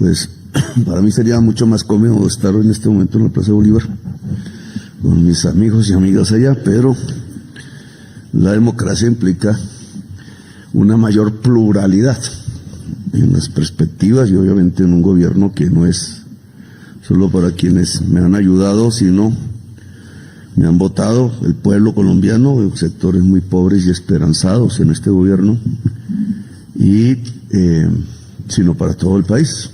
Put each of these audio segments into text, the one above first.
pues para mí sería mucho más cómodo estar en este momento en la Plaza de Bolívar con mis amigos y amigas allá, pero la democracia implica una mayor pluralidad en las perspectivas y obviamente en un gobierno que no es solo para quienes me han ayudado, sino me han votado el pueblo colombiano, sectores muy pobres y esperanzados en este gobierno, y sino para todo el país,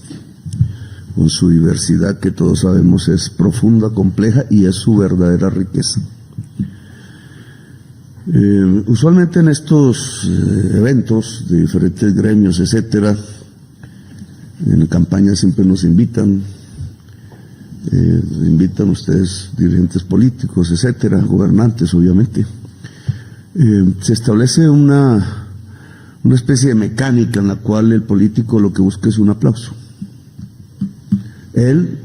con su diversidad que todos sabemos es profunda, compleja y es su verdadera riqueza. Usualmente en estos eventos de diferentes gremios, etcétera, en campaña siempre nos invitan ustedes dirigentes políticos, etcétera, gobernantes obviamente. Se establece una especie de mecánica en la cual el político lo que busca es un aplauso. Él,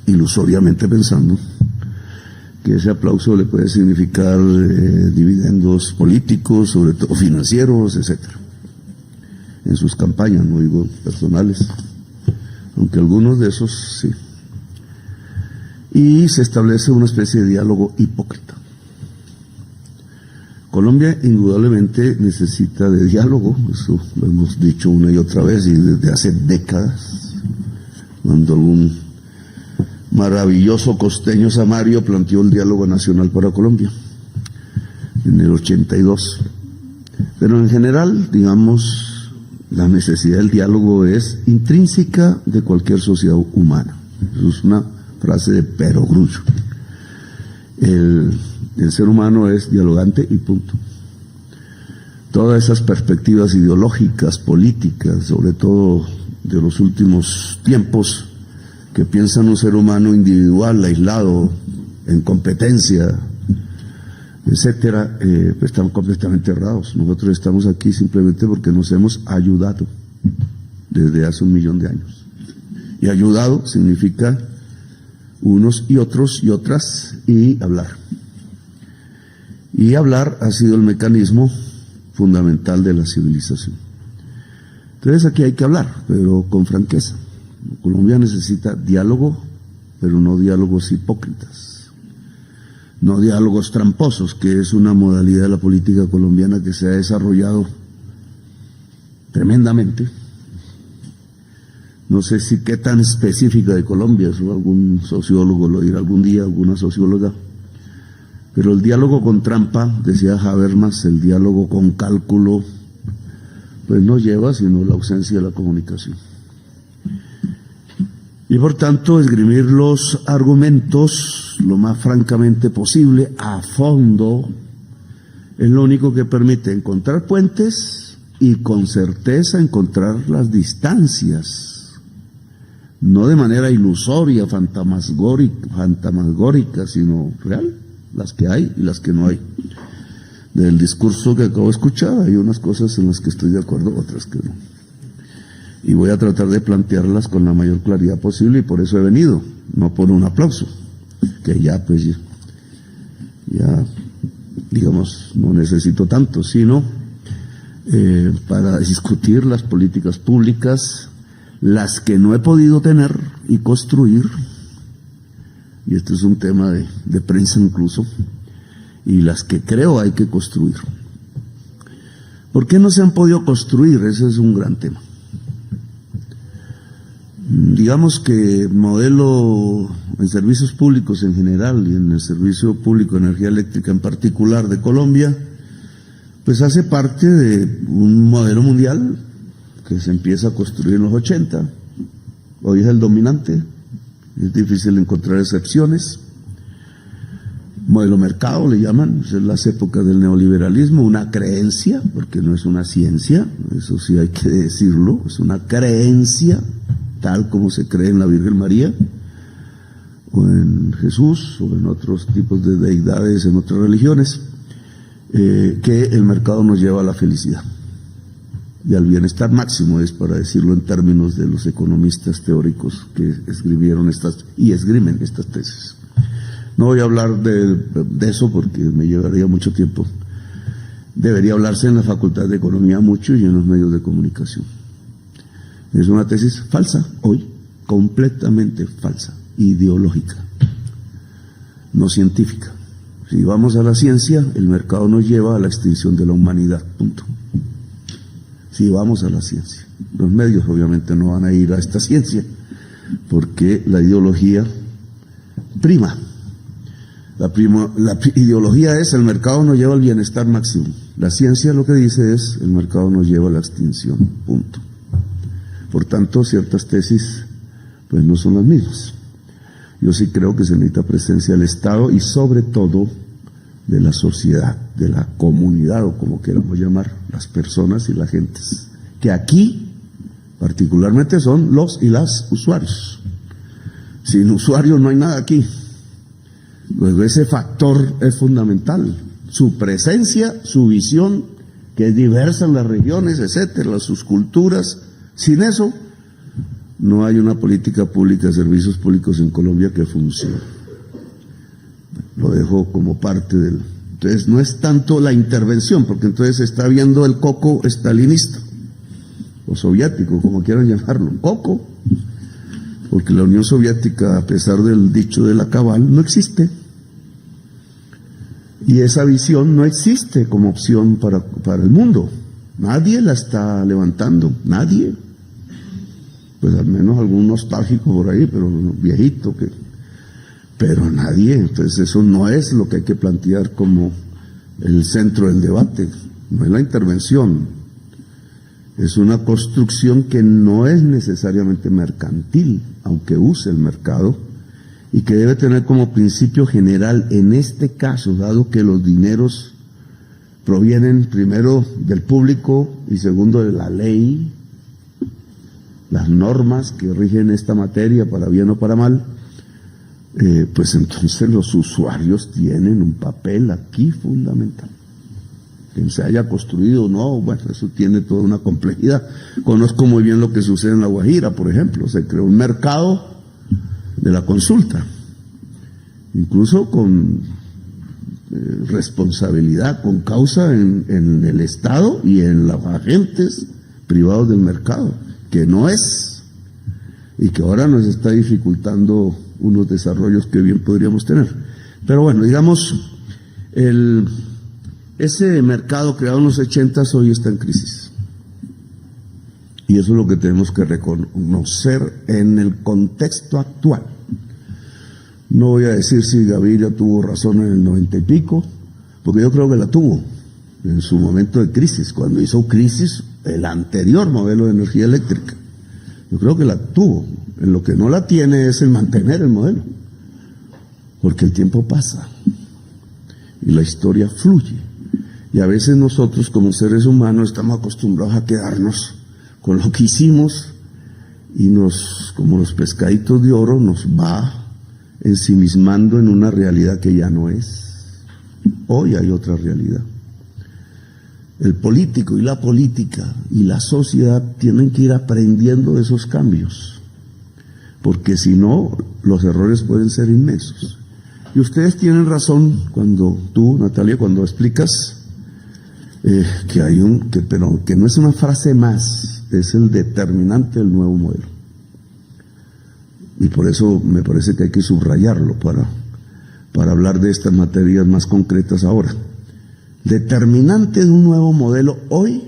ilusoriamente pensando que ese aplauso le puede significar dividendos políticos, sobre todo financieros, etcétera, en sus campañas, no digo personales, aunque algunos de esos sí. Y se establece una especie de diálogo hipócrita. Colombia indudablemente necesita de diálogo, eso lo hemos dicho una y otra vez y desde hace décadas, cuando algún maravilloso costeño Samario planteó el diálogo nacional para Colombia en el 82. Pero en general, digamos, la necesidad del diálogo es intrínseca de cualquier sociedad humana. Eso es una frase de Perogrullo. El ser humano es dialogante y punto. Todas esas perspectivas ideológicas, políticas, sobre todo de los últimos tiempos, que piensan un ser humano individual, aislado, en competencia, etcétera, pues están completamente errados. Nosotros estamos aquí simplemente porque nos hemos ayudado desde hace 1.000.000 de años. Y ayudado significa unos y otros y otras, y hablar. Y hablar ha sido el mecanismo fundamental de la civilización. Entonces aquí hay que hablar, pero con franqueza. Colombia necesita diálogo, pero no diálogos hipócritas, no diálogos tramposos, que es una modalidad de la política colombiana que se ha desarrollado tremendamente. No sé si qué tan específica de Colombia, eso algún sociólogo lo dirá algún día, alguna socióloga, pero el diálogo con trampa, decía Habermas, el diálogo con cálculo, pues no lleva sino la ausencia de la comunicación. Y por tanto, esgrimir los argumentos lo más francamente posible, a fondo, es lo único que permite encontrar puentes y con certeza encontrar las distancias, no de manera ilusoria, fantasmagórica, sino real, las que hay y las que no hay. Del discurso que acabo de escuchar, hay unas cosas en las que estoy de acuerdo, otras que no. Y voy a tratar de plantearlas con la mayor claridad posible, y por eso he venido, no por un aplauso, que ya digamos, no necesito tanto, sino para discutir las políticas públicas, las que no he podido tener y construir, y este es un tema de prensa incluso, y las que creo hay que construir. ¿Por qué no se han podido construir? Ese es un gran tema. Digamos que modelo en servicios públicos en general y en el servicio público de energía eléctrica en particular de Colombia, pues hace parte de un modelo mundial que se empieza a construir en los 80. Hoy es el dominante, es difícil encontrar excepciones. Modelo mercado le llaman, es las épocas del neoliberalismo, una creencia, porque no es una ciencia, eso sí hay que decirlo, es una creencia, tal como se cree en la Virgen María, o en Jesús, o en otros tipos de deidades en otras religiones, que el mercado nos lleva a la felicidad y al bienestar máximo, es para decirlo en términos de los economistas teóricos que escribieron esgrimen estas tesis. No voy a hablar de eso porque me llevaría mucho tiempo. Debería hablarse en la Facultad de Economía mucho y en los medios de comunicación. Es una tesis falsa hoy, completamente falsa, ideológica, no científica. Si vamos a la ciencia, el mercado nos lleva a la extinción de la humanidad, punto. Si vamos a la ciencia. Los medios obviamente no van a ir a esta ciencia, porque la ideología prima. La ideología es el mercado nos lleva al bienestar máximo. La ciencia lo que dice es el mercado nos lleva a la extinción, punto. Por tanto, ciertas tesis pues no son las mismas. Yo sí creo que se necesita presencia del Estado y sobre todo de la sociedad, de la comunidad o como queramos llamar, las personas y las gentes, que aquí particularmente son los y las usuarios. Sin usuarios no hay nada aquí. Luego ese factor es fundamental, su presencia, su visión, que es diversa en las regiones, etcétera, sus culturas. Sin eso no hay una política pública de servicios públicos en Colombia que funcione. Lo dejo como parte del... Entonces no es tanto la intervención, porque entonces se está viendo el coco estalinista, o soviético, como quieran llamarlo, coco, porque la Unión Soviética, a pesar del dicho de la cabal, no existe. Y esa visión no existe como opción para el mundo. Nadie la está levantando, nadie. Pues al menos algún nostálgico por ahí, pero viejito, pero nadie. Entonces eso no es lo que hay que plantear como el centro del debate, no es la intervención. Es una construcción que no es necesariamente mercantil, aunque use el mercado, y que debe tener como principio general, en este caso, dado que los dineros provienen primero del público y segundo de la ley, las normas que rigen esta materia para bien o para mal, pues entonces los usuarios tienen un papel aquí fundamental. Que se haya construido o no, bueno, eso tiene toda una complejidad. Conozco muy bien lo que sucede en La Guajira, por ejemplo. Se creó un mercado de la consulta, incluso con responsabilidad, con causa en el Estado y en los agentes privados del mercado, que no es, y que ahora nos está dificultando unos desarrollos que bien podríamos tener. Pero bueno, digamos, ese mercado creado en los 80s hoy está en crisis. Y eso es lo que tenemos que reconocer en el contexto actual. No voy a decir si Gaviria tuvo razón en el 90 y pico, porque yo creo que la tuvo en su momento de crisis, cuando hizo crisis el anterior modelo de energía eléctrica. Yo creo que la tuvo. En lo que no la tiene es el mantener el modelo, porque el tiempo pasa y la historia fluye. Y a veces nosotros como seres humanos estamos acostumbrados a quedarnos con lo que hicimos y como los pescaditos de oro, nos va ensimismando en una realidad que ya no es. Hoy hay otra realidad. El político y la política y la sociedad tienen que ir aprendiendo de esos cambios, porque si no, los errores pueden ser inmensos. Y ustedes tienen razón cuando tú, Natalia, cuando explicas que hay pero que no es una frase más, es el determinante del nuevo modelo. Y por eso me parece que hay que subrayarlo para hablar de estas materias más concretas ahora. Determinante de un nuevo modelo hoy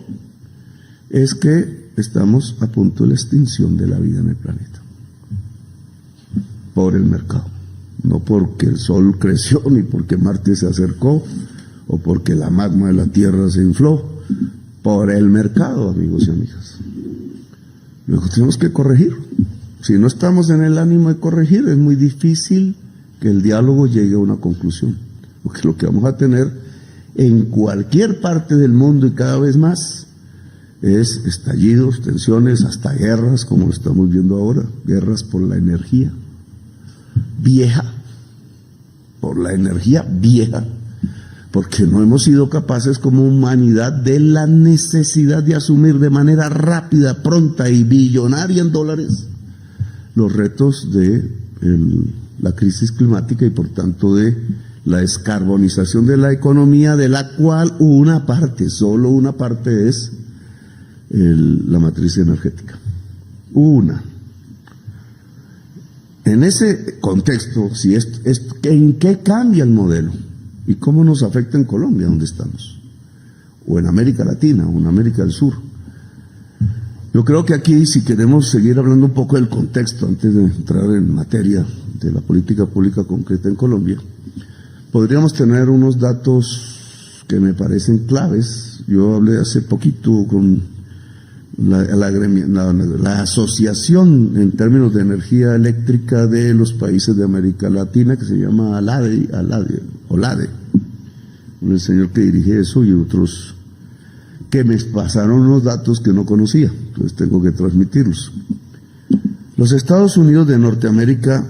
es que estamos a punto de la extinción de la vida en el planeta. Por el mercado. No porque el Sol creció, ni porque Marte se acercó, o porque la magma de la Tierra se infló. Por el mercado, amigos y amigas. Luego tenemos que corregir. Si no estamos en el ánimo de corregir, es muy difícil que el diálogo llegue a una conclusión. Porque lo que vamos a tener en cualquier parte del mundo y cada vez más es estallidos, tensiones, hasta guerras, como lo estamos viendo ahora, guerras por la energía vieja, porque no hemos sido capaces como humanidad de la necesidad de asumir de manera rápida, pronta y billonaria en dólares los retos de la crisis climática y por tanto de la descarbonización de la economía, de la cual una parte, solo una parte es la matriz energética. Una. En ese contexto, si ¿en qué cambia el modelo? ¿Y cómo nos afecta en Colombia, donde estamos? O en América Latina, o en América del Sur. Yo creo que aquí, si queremos seguir hablando un poco del contexto, antes de entrar en materia de la política pública concreta en Colombia, podríamos tener unos datos que me parecen claves. Yo hablé hace poquito con la asociación en términos de energía eléctrica de los países de América Latina, que se llama OLADE, el señor que dirige eso y otros que me pasaron unos datos que no conocía, entonces tengo que transmitirlos. Los Estados Unidos de Norteamérica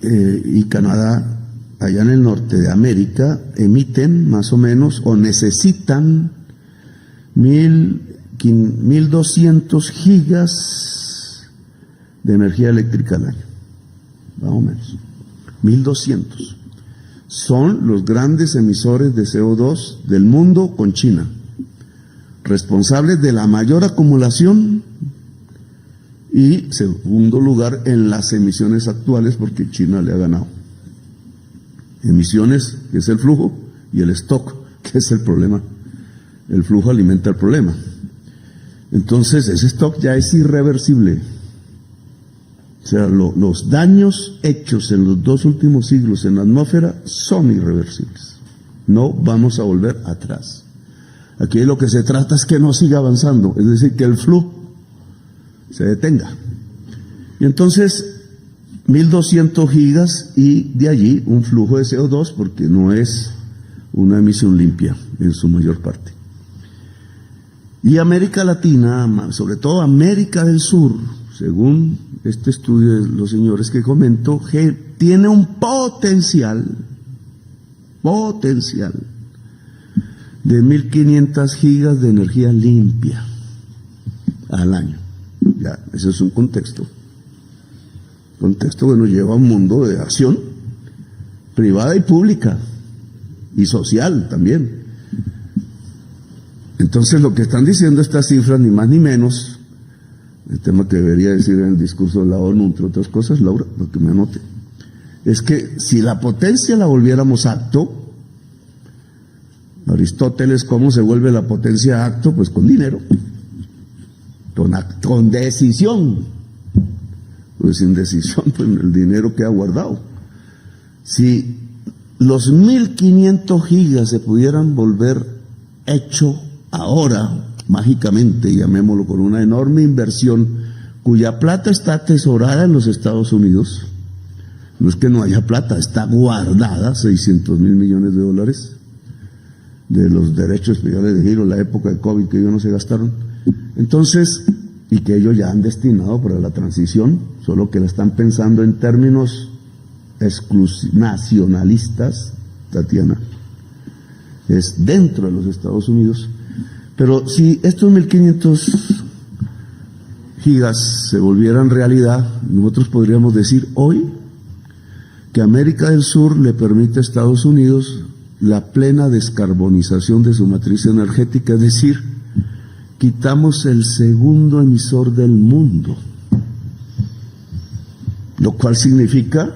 y Canadá, allá en el norte de América, emiten más o menos o necesitan 1.200 gigas de energía eléctrica al año, más o menos, 1.200. Son los grandes emisores de CO2 del mundo con China, responsables de la mayor acumulación y segundo lugar en las emisiones actuales, porque China le ha ganado. Emisiones, que es el flujo, y el stock, que es el problema. El flujo alimenta el problema. Entonces, ese stock ya es irreversible. O sea, los daños hechos en los 2 últimos siglos en la atmósfera son irreversibles. No vamos a volver atrás. Aquí lo que se trata es que no siga avanzando, es decir, que el flujo se detenga. Y entonces, 1.200 gigas y de allí un flujo de CO2, porque no es una emisión limpia en su mayor parte. Y América Latina, sobre todo América del Sur, según este estudio de los señores que comento, tiene un potencial de 1.500 gigas de energía limpia al año. Ya, ese es un contexto que nos lleva a un mundo de acción privada y pública y social también. Entonces, lo que están diciendo estas cifras, ni más ni menos, el tema que debería decir en el discurso de la ONU, entre otras cosas, Laura, lo que me anote, es que si la potencia la volviéramos acto, Aristóteles, ¿cómo se vuelve la potencia acto? Pues con dinero, con decisión. Pues sin decisión, pues el dinero queda guardado. Si los 1.500 gigas se pudieran volver hecho ahora, mágicamente, llamémoslo, con una enorme inversión, cuya plata está atesorada en los Estados Unidos, no es que no haya plata, está guardada, 600.000 millones de dólares, de los derechos especiales de giro, la época de COVID que ellos no se gastaron. Entonces, y que ellos ya han destinado para la transición, solo que la están pensando en términos nacionalistas, Tatiana, es dentro de los Estados Unidos. Pero si estos 1.500 gigas se volvieran realidad, nosotros podríamos decir hoy que América del Sur le permite a Estados Unidos la plena descarbonización de su matriz energética, es decir, quitamos el segundo emisor del mundo, lo cual significa,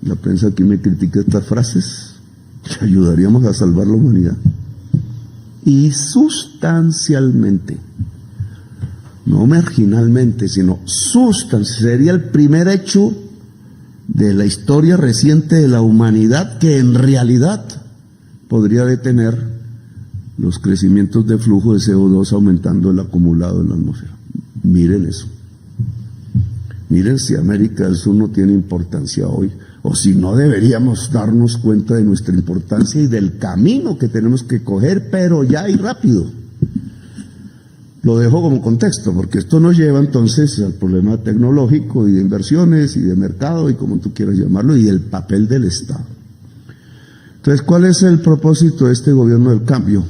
la prensa aquí me critica estas frases, que ayudaríamos a salvar la humanidad. Y sustancialmente, no marginalmente, sino sustancialmente, sería el primer hecho de la historia reciente de la humanidad que en realidad podría detener los crecimientos de flujo de CO2 aumentando el acumulado en la atmósfera. Miren eso. Miren si América del Sur no tiene importancia hoy, o si no deberíamos darnos cuenta de nuestra importancia y del camino que tenemos que coger, pero ya y rápido. Lo dejo como contexto, porque esto nos lleva entonces al problema tecnológico y de inversiones y de mercado y como tú quieras llamarlo, y del papel del Estado. Entonces, ¿cuál es el propósito de este gobierno del cambio?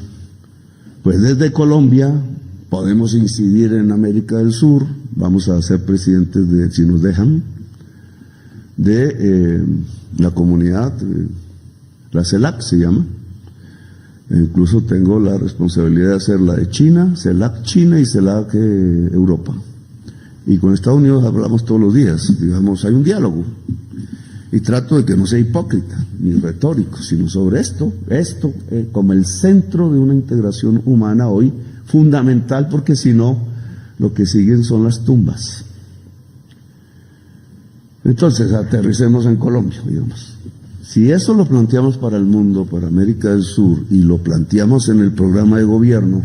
Pues desde Colombia podemos incidir en América del Sur, vamos a ser presidentes de, si nos dejan, de la comunidad, la CELAC se llama. Incluso tengo la responsabilidad de hacer la de China, CELAC China y CELAC Europa. Y con Estados Unidos hablamos todos los días, digamos, hay un diálogo. Y trato de que no sea hipócrita ni retórico, sino sobre esto como el centro de una integración humana hoy, fundamental, porque si no, lo que siguen son las tumbas. Entonces, aterricemos en Colombia, digamos. Si eso lo planteamos para el mundo, para América del Sur, y lo planteamos en el programa de gobierno,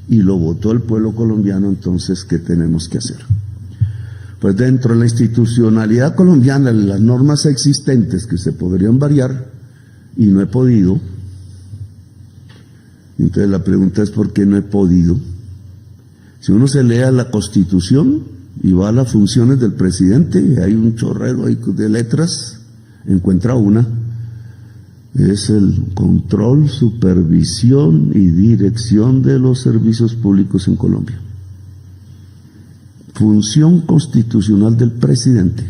y lo votó el pueblo colombiano, entonces, ¿qué tenemos que hacer? Pues dentro de la institucionalidad colombiana, las normas existentes que se podrían variar, y no he podido. Entonces la pregunta es ¿por qué no he podido? Si uno se lea la Constitución y va a las funciones del presidente, y hay un chorrero ahí de letras, encuentra una, es el control, supervisión y dirección de los servicios públicos en Colombia. Función constitucional del presidente.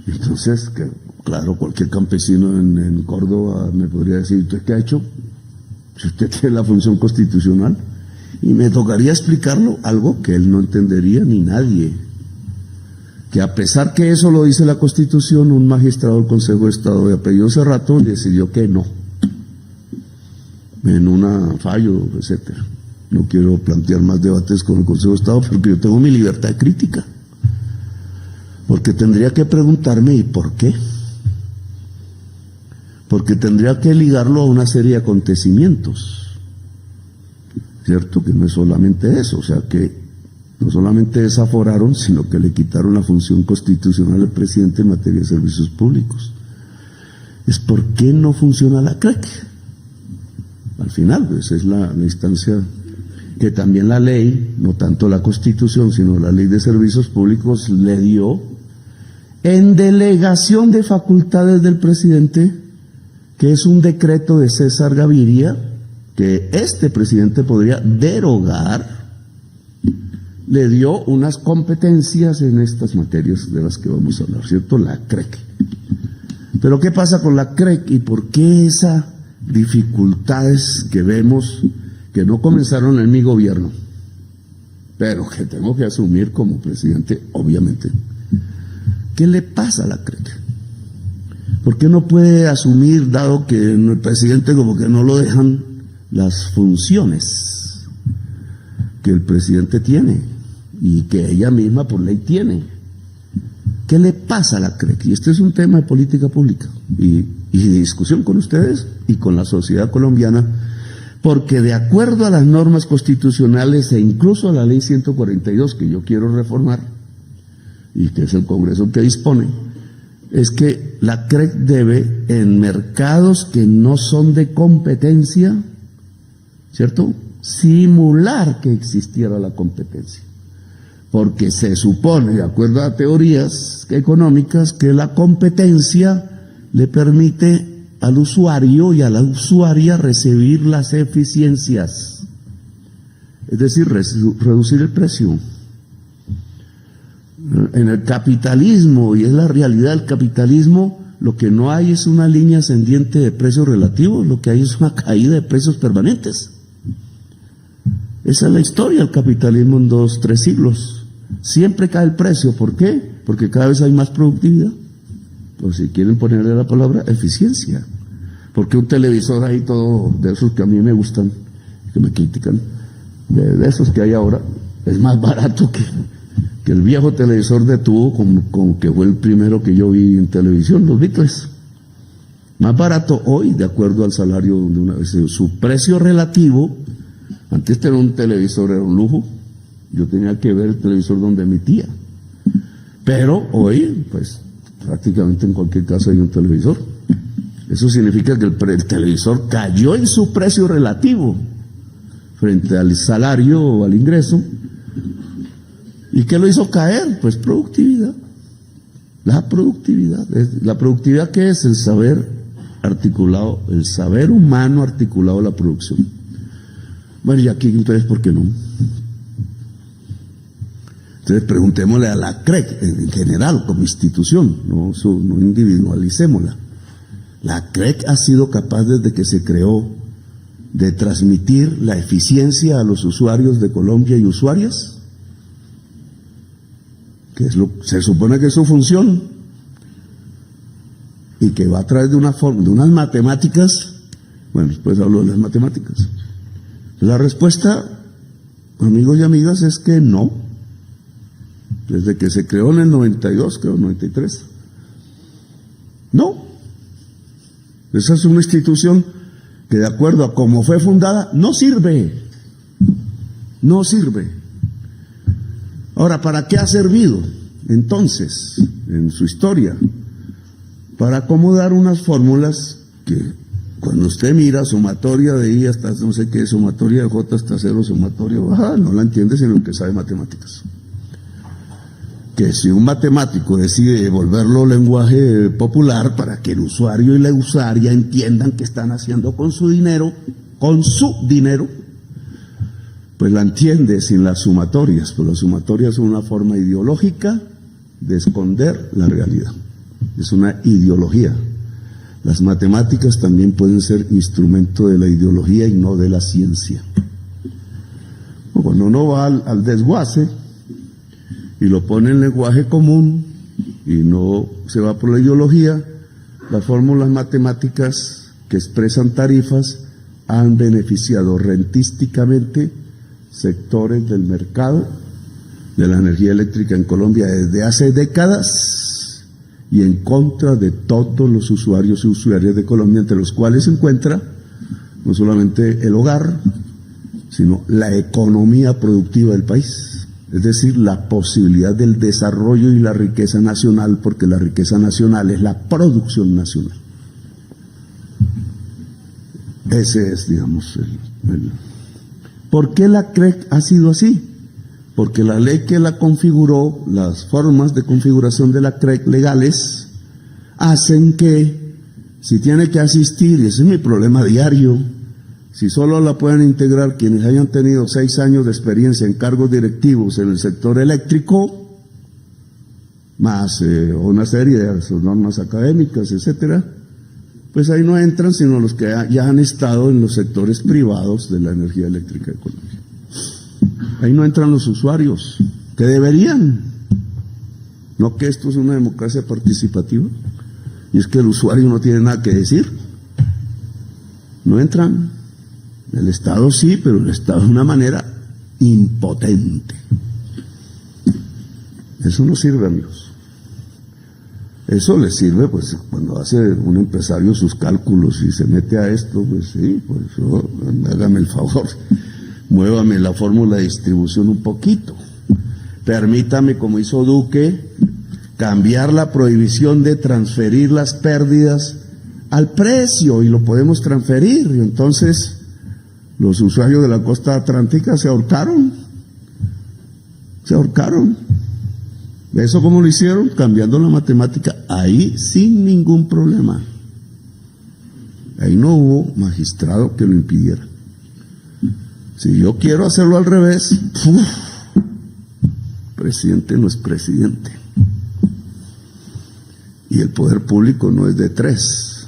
Entonces, claro, cualquier campesino en Córdoba me podría decir, ¿usted qué ha hecho? Si usted tiene la función constitucional, y me tocaría explicarlo, algo que él no entendería ni nadie, que a pesar que eso lo dice la Constitución, un magistrado del Consejo de Estado de apellido Cerrato decidió que no, en un fallo, etcétera. No quiero plantear más debates con el Consejo de Estado porque yo tengo mi libertad de crítica. Porque tendría que preguntarme, ¿y por qué? Porque tendría que ligarlo a una serie de acontecimientos. ¿Cierto? Que no es solamente eso, o sea que no solamente desaforaron, sino que le quitaron la función constitucional al presidente en materia de servicios públicos. Es por qué no funciona la CREC. Al final, pues es la instancia que también la ley, no tanto la Constitución, sino la Ley de Servicios Públicos le dio en delegación de facultades del presidente, que es un decreto de César Gaviria, que este presidente podría derogar, le dio unas competencias en estas materias de las que vamos a hablar, ¿cierto? La CREC. Pero ¿qué pasa con la CREC y por qué esas dificultades que vemos que no comenzaron en mi gobierno, pero que tengo que asumir como presidente, obviamente? ¿Qué le pasa a la CREC? ¿Por qué no puede asumir, dado que el presidente como que no lo dejan, las funciones que el presidente tiene y que ella misma por ley tiene? ¿Qué le pasa a la CREC? Y este es un tema de política pública y de discusión con ustedes y con la sociedad colombiana, porque de acuerdo a las normas constitucionales e incluso a la ley 142 que yo quiero reformar, y que es el Congreso que dispone, es que la CREC debe, en mercados que no son de competencia, ¿cierto?, simular que existiera la competencia. Porque se supone, de acuerdo a teorías económicas, que la competencia le permite al usuario y a la usuaria recibir las eficiencias, es decir, reducir el precio. En el capitalismo, y es la realidad del capitalismo, lo que no hay es una línea ascendiente de precios relativos, lo que hay es una caída de precios permanentes. Esa es la historia del capitalismo en 2-3 siglos. Siempre cae el precio. ¿Por qué? Porque cada vez hay más productividad. O si quieren ponerle la palabra, eficiencia. Porque un televisor ahí todo, de esos que a mí me gustan, que me critican, de esos que hay ahora, es más barato que el viejo televisor de tubo, como que fue el primero que yo vi en televisión, los Beatles. Más barato hoy, de acuerdo al salario de una vez. Su precio relativo, antes tener un televisor era un lujo, yo tenía que ver el televisor donde mi tía. Pero hoy, pues, prácticamente en cualquier casa hay un televisor. Eso significa que el televisor cayó en su precio relativo frente al salario o al ingreso. ¿Y qué lo hizo caer? Pues productividad. La productividad. ¿La productividad qué es? El saber articulado, el saber humano articulado a la producción. Bueno, y aquí entonces, ¿por qué no? Entonces preguntémosle a la CREC en general, como institución, no individualicémosla. La CREC ha sido capaz desde que se creó de transmitir la eficiencia a los usuarios de Colombia y usuarias. que se supone que es su función, y que va a través de una forma, de unas matemáticas. Bueno, después hablo de las matemáticas. La respuesta, amigos y amigas, es que no. Desde que se creó en el 92, creo, 93. No. Esa es una institución que, de acuerdo a cómo fue fundada, no sirve. No sirve. Ahora, ¿para qué ha servido entonces en su historia? Para acomodar unas fórmulas que, cuando usted mira sumatoria de I hasta no sé qué, sumatoria de J hasta 0, sumatoria baja, no la entiende sino el que sabe matemáticas. Que si un matemático decide volverlo lenguaje popular para que el usuario y la usuaria entiendan qué están haciendo con su dinero, pues la entiende sin las sumatorias, pues las sumatorias son una forma ideológica de esconder la realidad. Es una ideología. Las matemáticas también pueden ser instrumento de la ideología y no de la ciencia. Cuando uno va al desguace y lo pone en lenguaje común y no se va por la ideología, las fórmulas matemáticas que expresan tarifas han beneficiado rentísticamente sectores del mercado de la energía eléctrica en Colombia desde hace décadas, y en contra de todos los usuarios y usuarias de Colombia, entre los cuales se encuentra no solamente el hogar, sino la economía productiva del país, es decir, la posibilidad del desarrollo y la riqueza nacional, porque la riqueza nacional es la producción nacional. Ese es, digamos, ¿Por qué la CREC ha sido así? Porque la ley que la configuró, las formas de configuración de la CREC legales, hacen que, si tiene que asistir, y ese es mi problema diario, si solo la pueden integrar quienes hayan tenido 6 años de experiencia en cargos directivos en el sector eléctrico, más una serie de sus normas académicas, etcétera, pues ahí no entran sino los que ya han estado en los sectores privados de la energía eléctrica de Colombia. Ahí no entran los usuarios, que deberían. No que esto es una democracia participativa, y es que el usuario no tiene nada que decir. No entran. El Estado sí, pero el Estado de una manera impotente. Eso no sirve, amigos. Eso le sirve, pues, cuando hace un empresario sus cálculos y se mete a esto, pues sí, pues hágame el favor. Muévame la fórmula de distribución un poquito. Permítame, como hizo Duque, cambiar la prohibición de transferir las pérdidas al precio, y lo podemos transferir. Y entonces los usuarios de la costa atlántica se ahorcaron. ¿Eso cómo lo hicieron? Cambiando la matemática, ahí sin ningún problema. Ahí no hubo magistrado que lo impidiera. Si yo quiero hacerlo al revés, presidente no es presidente. Y el poder público no es de 3.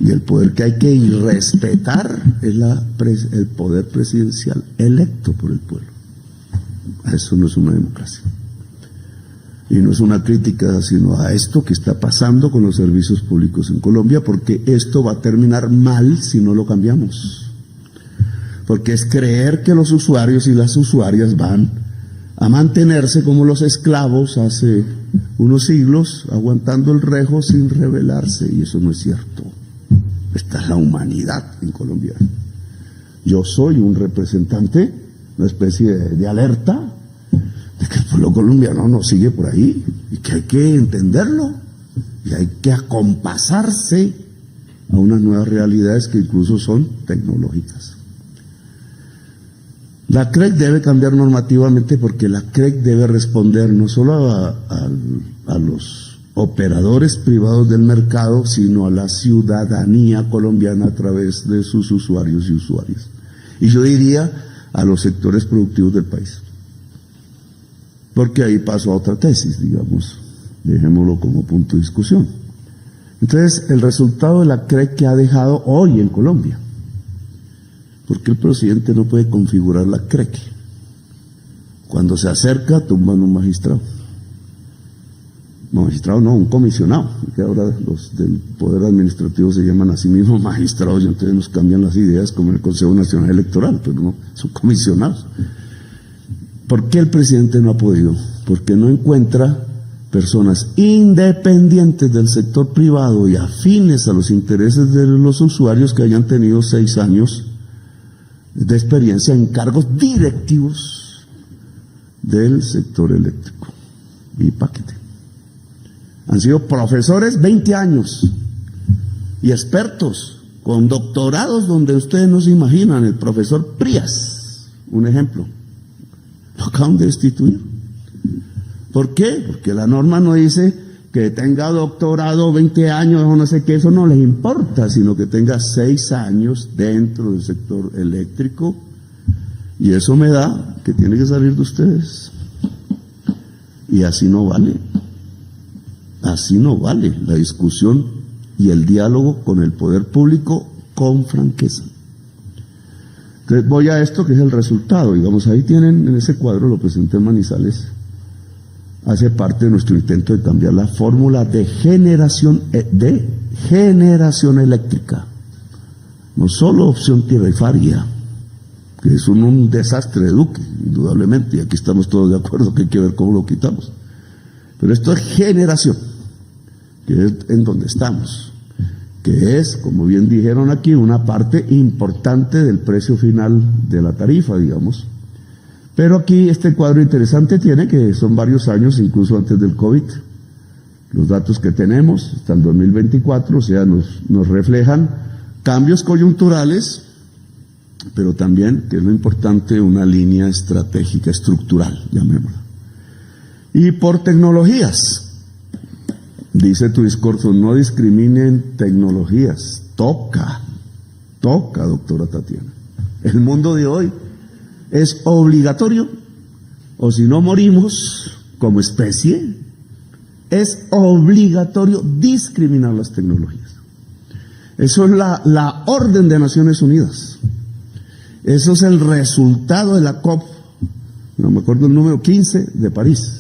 Y el poder que hay que respetar es el poder presidencial electo por el pueblo. Eso no es una democracia. Y no es una crítica sino a esto que está pasando con los servicios públicos en Colombia, porque esto va a terminar mal si no lo cambiamos. Porque es creer que los usuarios y las usuarias van a mantenerse como los esclavos hace unos siglos, aguantando el rejo sin rebelarse, y eso no es cierto. Esta es la humanidad en Colombia. Yo soy un representante, una especie de alerta, de que el pueblo colombiano no sigue por ahí, y que hay que entenderlo, y hay que acompasarse a unas nuevas realidades que incluso son tecnológicas. La CREC debe cambiar normativamente, porque la CREC debe responder no solo a los operadores privados del mercado, sino a la ciudadanía colombiana a través de sus usuarios y usuarias. Y yo diría a los sectores productivos del país. Porque ahí paso a otra tesis, digamos, dejémoslo como punto de discusión. Entonces, el resultado de la CREC que ha dejado hoy en Colombia. ¿Por qué el presidente no puede configurar la CREC? Cuando se acerca, tumban un magistrado. No, magistrado no, un comisionado, que ahora los del Poder Administrativo se llaman a sí mismos magistrados y entonces nos cambian las ideas como en el Consejo Nacional Electoral, pero no, son comisionados. ¿Por qué el presidente no ha podido? Porque no encuentra personas independientes del sector privado y afines a los intereses de los usuarios que hayan tenido 6 años de experiencia en cargos directivos del sector eléctrico y paquete. Han sido profesores 20 años y expertos con doctorados donde ustedes no se imaginan. El profesor Prías, un ejemplo, lo acaban de destituir. ¿Por qué? Porque la norma no dice que tenga doctorado 20 años o no sé qué, eso no les importa, sino que tenga 6 años dentro del sector eléctrico, y eso me da que tiene que salir de ustedes. Y así no vale. Así no vale la discusión y el diálogo con el poder público con franqueza. Entonces voy a esto que es el resultado. Digamos, ahí tienen en ese cuadro, lo presenté en Manizales, hace parte de nuestro intento de cambiar la fórmula de generación eléctrica. No solo opción tarifaria, que es un desastre de Duque, indudablemente, y aquí estamos todos de acuerdo que hay que ver cómo lo quitamos. Pero esto es generación, que es en donde estamos, que es, como bien dijeron aquí, una parte importante del precio final de la tarifa, digamos. Pero aquí este cuadro interesante tiene que son varios años, incluso antes del COVID. Los datos que tenemos hasta el 2024, o sea, nos reflejan cambios coyunturales, pero también, que es lo importante, una línea estratégica estructural, llamémosla. Y por tecnologías, dice tu discurso, no discriminen tecnologías, toca, doctora Tatiana. El mundo de hoy es obligatorio, o si no morimos como especie, es obligatorio discriminar las tecnologías. Eso es la orden de Naciones Unidas. Eso es el resultado de la COP, no me acuerdo el número 15 de París.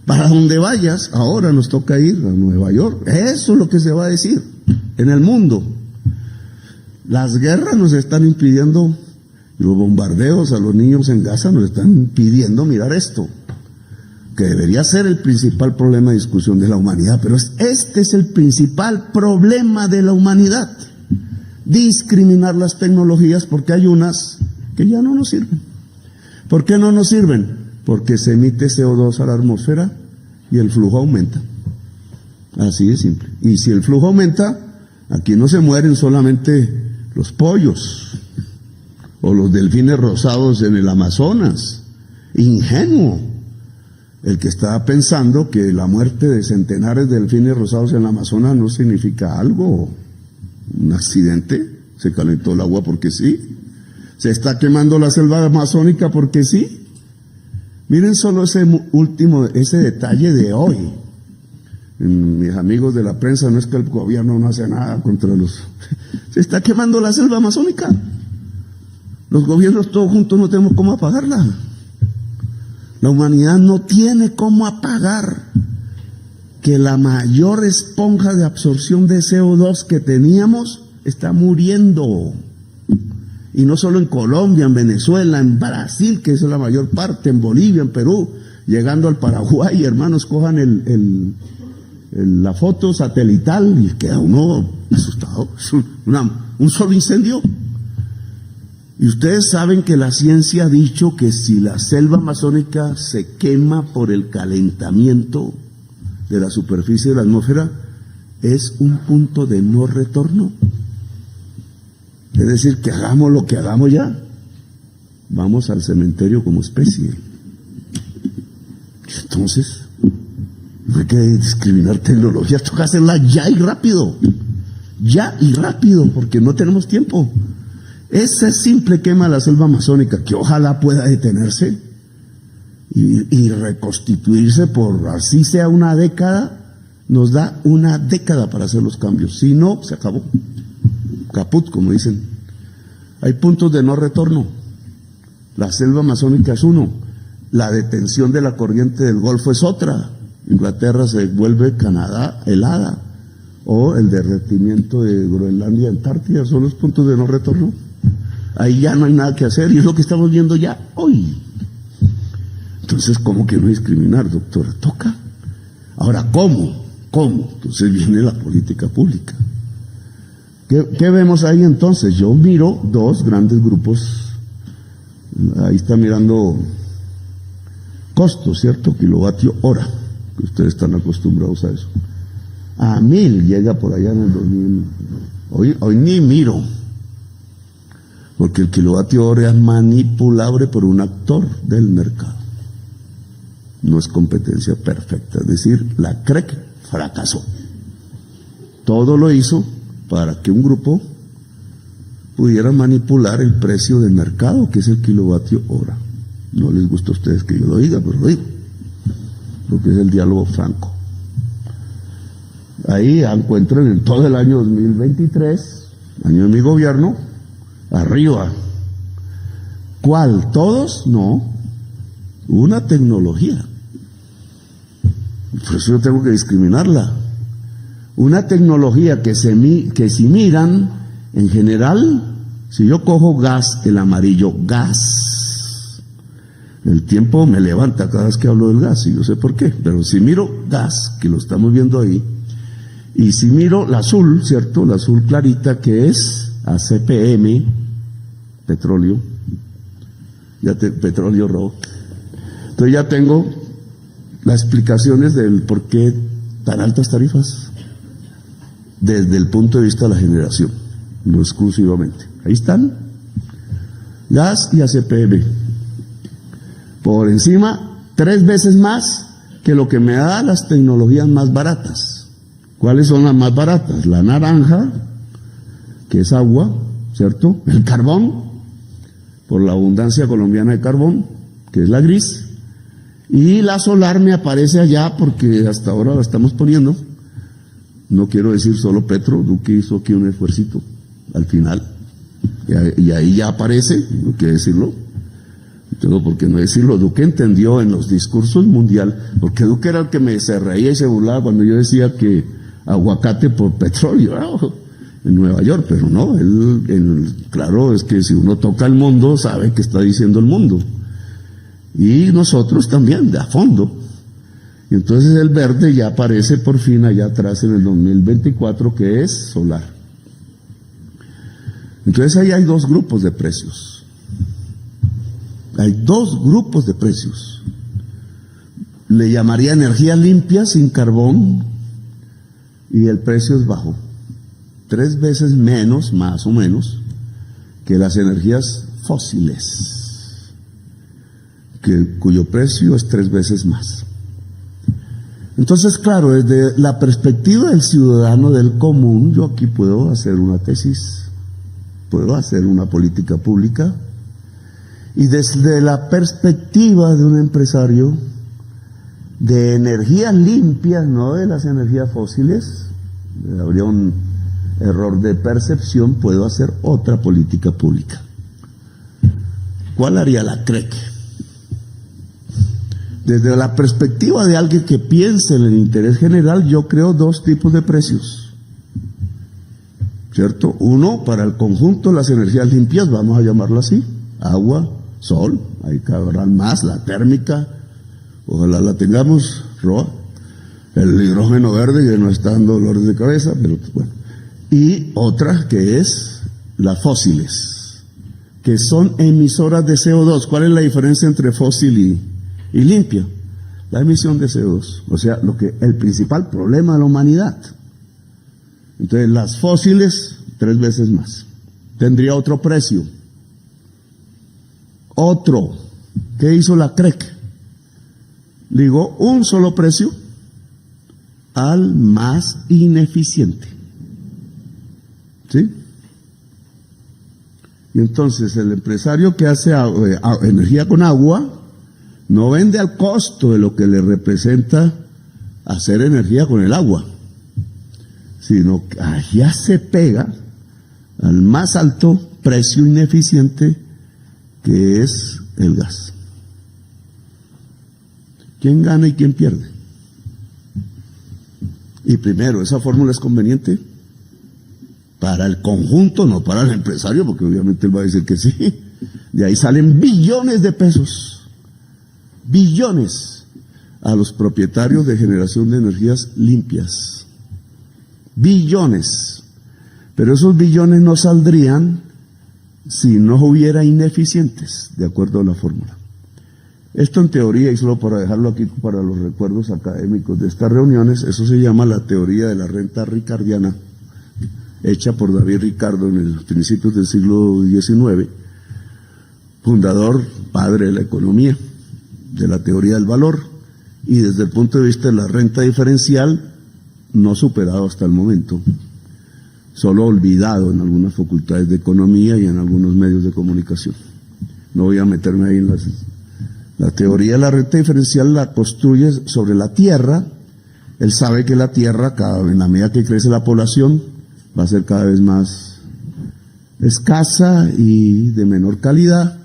Para donde vayas, ahora nos toca ir a Nueva York. Eso es lo que se va a decir en el mundo. Las guerras nos están impidiendo, los bombardeos a los niños en Gaza nos están impidiendo mirar esto, que debería ser el principal problema de discusión de la humanidad, pero este es el principal problema de la humanidad. Discriminar las tecnologías, porque hay unas que ya no nos sirven. ¿Por qué no nos sirven? Porque se emite CO2 a la atmósfera y el flujo aumenta. Así de simple. Y si el flujo aumenta, aquí no se mueren solamente los pollos o los delfines rosados en el Amazonas. Ingenuo el que está pensando que la muerte de centenares de delfines rosados en el Amazonas no significa algo, un accidente. Se calentó el agua porque sí, se está quemando la selva amazónica porque sí. Miren solo ese detalle de hoy. Mis amigos de la prensa, no es que el gobierno no hace nada contra los... Se está quemando la selva amazónica. Los gobiernos todos juntos no tenemos cómo apagarla. La humanidad no tiene cómo apagar que la mayor esponja de absorción de CO2 que teníamos está muriendo. Y no solo en Colombia, en Venezuela, en Brasil, que es la mayor parte, en Bolivia, en Perú, llegando al Paraguay, hermanos, cojan la foto satelital y queda uno asustado. Es un solo incendio. Y ustedes saben que la ciencia ha dicho que si la selva amazónica se quema por el calentamiento de la superficie de la atmósfera, es un punto de no retorno. Es decir, que hagamos lo que hagamos ya, vamos al cementerio como especie. Entonces, no hay que discriminar tecnologías, toca hacerla ya y rápido, porque no tenemos tiempo. Ese simple quema de la selva amazónica, que ojalá pueda detenerse y reconstituirse por así sea una década, nos da una década para hacer los cambios. Si no, se acabó. Caput, como dicen. Hay puntos de no retorno. La selva amazónica es uno. La detención de la corriente del Golfo es otra. Inglaterra se vuelve Canadá helada, o el derretimiento de Groenlandia y Antártida son los puntos de no retorno. Ahí ya no hay nada que hacer y es lo que estamos viendo ya hoy. Entonces, ¿cómo que no discriminar, doctora? Toca. Ahora, ¿cómo? Entonces viene la política pública. ¿Qué vemos ahí entonces? Yo miro dos grandes grupos. Ahí está mirando costo, ¿cierto? Kilovatio hora, que ustedes están acostumbrados a eso. A 1000 llega por allá en el 2000. Hoy ni miro, porque el kilovatio hora es manipulable por un actor del mercado. No es competencia perfecta, es decir, la CREC fracasó. Todo lo hizo para que un grupo pudiera manipular el precio del mercado, que es el kilovatio hora. No les gusta a ustedes que yo lo diga, pero lo digo, porque es el diálogo franco. Ahí encuentran en todo el año 2023, año de mi gobierno, arriba. ¿Cuál? ¿Todos? No. Una tecnología. Por eso yo tengo que discriminarla. Una tecnología que si miran, en general, si yo cojo gas, el amarillo, gas, el tiempo me levanta cada vez que hablo del gas, y yo sé por qué, pero si miro gas, que lo estamos viendo ahí, y si miro la azul, ¿cierto? La azul clarita, que es ACPM, petróleo, petróleo rojo. Entonces ya tengo las explicaciones del por qué tan altas tarifas, desde el punto de vista de la generación, no exclusivamente. Ahí están, gas y ACPM. Por encima, 3 veces más que lo que me da las tecnologías más baratas. ¿Cuáles son las más baratas? La naranja, que es agua, ¿cierto? El carbón, por la abundancia colombiana de carbón, que es la gris. Y la solar me aparece allá porque hasta ahora la estamos poniendo. No quiero decir solo Petro, Duque hizo aquí un esfuercito al final. Y ahí ya aparece, no quiero decirlo. Entonces, ¿por qué no decirlo? Duque entendió en los discursos mundial, porque Duque era el que se reía y se burlaba cuando yo decía que aguacate por petróleo, ¿no? En Nueva York, pero no, claro, es que si uno toca el mundo, sabe qué está diciendo el mundo. Y nosotros también, de a fondo. Y entonces el verde ya aparece por fin allá atrás en el 2024, que es solar. Entonces ahí hay 2 grupos de precios. Hay 2 grupos de precios. Le llamaría energía limpia sin carbón y el precio es bajo. 3 veces menos, más o menos, que las energías fósiles, cuyo precio es 3 veces más. Entonces, claro, desde la perspectiva del ciudadano del común, yo aquí puedo hacer una tesis, puedo hacer una política pública, y desde la perspectiva de un empresario de energías limpias, no de las energías fósiles, habría un error de percepción, puedo hacer otra política pública. ¿Cuál haría la CREC? Desde la perspectiva de alguien que piense en el interés general, yo creo 2 tipos de precios, ¿cierto? Uno, para el conjunto de las energías limpias, vamos a llamarlo así, agua, sol, ahí cabrán más, la térmica, ojalá la tengamos, ROA, el hidrógeno verde que nos está dando dolores de cabeza, pero bueno. Y otra que es las fósiles, que son emisoras de CO2. ¿Cuál es la diferencia entre fósil y limpia? La emisión de CO2, o sea, el principal problema de la humanidad. Entonces, las fósiles, 3 veces más. Tendría otro precio. Otro. ¿Qué hizo la CREC? Ligó un solo precio al más ineficiente. ¿Sí? Y entonces el empresario que hace energía con agua no vende al costo de lo que le representa hacer energía con el agua, sino que allá se pega al más alto precio ineficiente, que es el gas. ¿Quién gana y quién pierde? Y primero, ¿esa fórmula es conveniente? Para el conjunto, no para el empresario, porque obviamente él va a decir que sí. De ahí salen billones de pesos, billones, a los propietarios de generación de energías limpias. Billones. Pero esos billones no saldrían si no hubiera ineficientes, de acuerdo a la fórmula. Esto en teoría, y solo para dejarlo aquí para los recuerdos académicos de estas reuniones, eso se llama la teoría de la renta ricardiana, hecha por David Ricardo en los principios del siglo XIX, fundador, padre de la economía, de la teoría del valor, y desde el punto de vista de la renta diferencial, no superado hasta el momento, solo olvidado en algunas facultades de economía y en algunos medios de comunicación. No voy a meterme ahí en la teoría de la renta diferencial la construye sobre la tierra. Él sabe que la tierra, en la medida que crece la población, va a ser cada vez más escasa y de menor calidad.